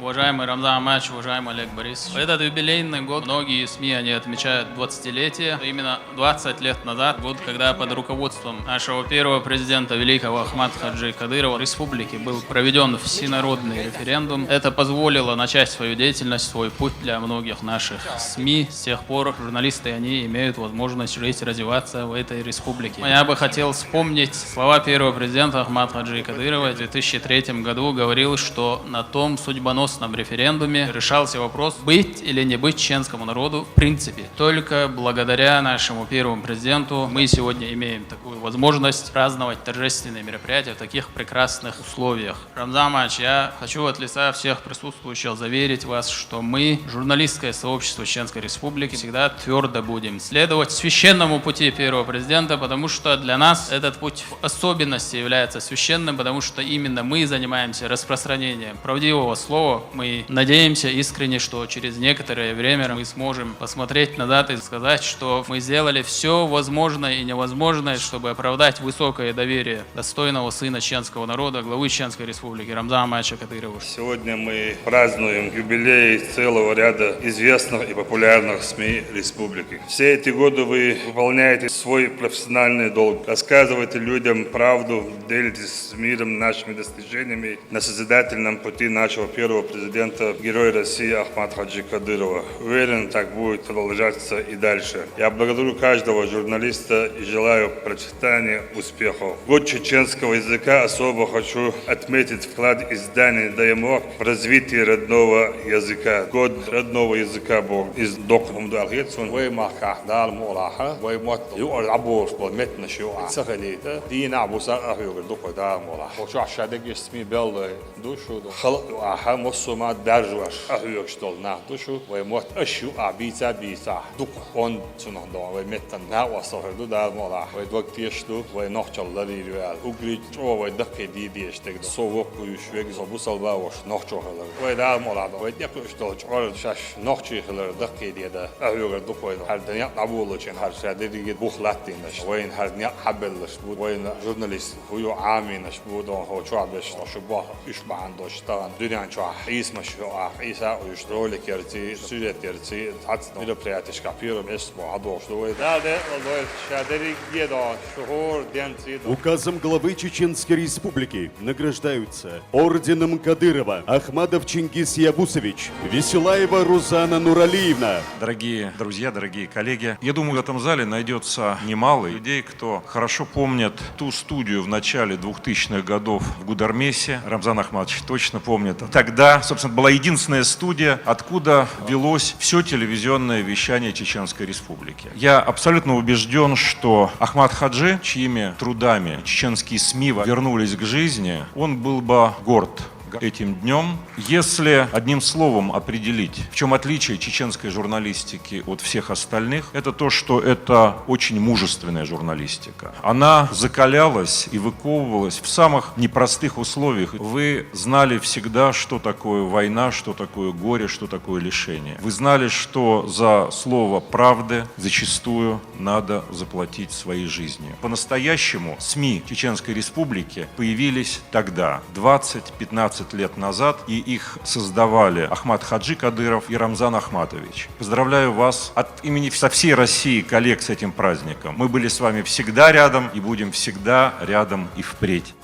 Уважаемый Рамзан Ахматович, уважаемый Олег Борисович, в этот юбилейный год многие СМИ они отмечают 20-летие. Именно 20 лет назад, год, когда под руководством нашего первого президента великого Ахмада Хаджи Кадырова республики был проведен всенародный референдум. Это позволило начать свою деятельность, свой путь для многих наших СМИ. С тех пор журналисты они имеют возможность жить, развиваться в этой республике. Я бы хотел вспомнить слова первого президента Ахмада Хаджи Кадырова. В 2003 году говорил, что на том судьбоносном референдуме решался вопрос, быть или не быть чеченскому народу в принципе. Только благодаря нашему первому президенту мы сегодня имеем такую возможность праздновать торжественные мероприятия в таких прекрасных условиях. Рамзан Ахматович, я хочу от лица всех присутствующих заверить вас, что мы, журналистское сообщество Чеченской Республики, всегда твердо будем следовать священному пути первого президента, потому что для нас этот путь в особенности является священным, потому что именно мы занимаемся распространением правдивого слова. Мы надеемся искренне, что через некоторое время мы сможем посмотреть назад и сказать, что мы сделали все возможное и невозможное, чтобы оправдать высокое доверие достойного сына чеченского народа, главы Чеченской Республики Рамзана Ахматовича Кадырова. Сегодня мы празднуем юбилей целого ряда известных и популярных СМИ республики. Все эти годы вы выполняете свой профессиональный долг, рассказываете людям правду, делитесь с миром нашими достижениями на созидательном пути нашего первого президента, героя России Ахмада Хаджи Кадырова. Уверен, так будет продолжаться и дальше. Я благодарю каждого журналиста и желаю процветания, успехов. Год чеченского языка особо хочу отметить вклад издания «Даемок» в развитие родного языка. Год родного языка был из документов. Мосума даржуаш ахюк штол на душу вай мот ашу абица бица дук он цунанда вай метан на васахду да мола вай доктешту вай нохчал дарирвал угрит вай дакке дидештек совок куйшвек забусалба ваш нохчохалар вай да мола вай дякуштол чор шаш нохчихалар дакке дида ахюк дук вай хардня набулочен харшадиге бухлаттинаш вай хардня хабеллаш вай журналист хуё аминаш будон хо чуабеш шуба ишбандош тан дюнян Из мощного, из ролик ярцы, сюжет ярцы, отстал. Мероприятие шкапиром, эсмо, адо, что вы. Да, шадери гедо, шухор, денцы. Указом главы Чеченской Республики награждаются орденом Кадырова Ахмадов Чингис Ябусович, Веселаева Рузана Нуралиевна. Дорогие друзья, дорогие коллеги, я думаю, в этом зале найдется немало людей, кто хорошо помнит ту студию в начале 2000-х годов в Гудармесе. Рамзан Ахматович точно помнит. Тогда, собственно, была единственная студия, откуда велось все телевизионное вещание Чеченской Республики. Я абсолютно убежден, что Ахмад Хаджи, чьими трудами чеченские СМИ вернулись к жизни, он был бы горд этим днем. Если одним словом определить, в чем отличие чеченской журналистики от всех остальных, это то, что это очень мужественная журналистика. Она закалялась и выковывалась в самых непростых условиях. Вы знали всегда, что такое война, что такое горе, что такое лишение. Вы знали, что за слово правды зачастую надо заплатить своей жизнью. По-настоящему СМИ Чеченской Республики появились тогда, 20-15 лет назад, и их создавали Ахмад Хаджи Кадыров и Рамзан Ахматович. Поздравляю вас от имени со всей России, коллег, с этим праздником. Мы были с вами всегда рядом и будем всегда рядом и впредь.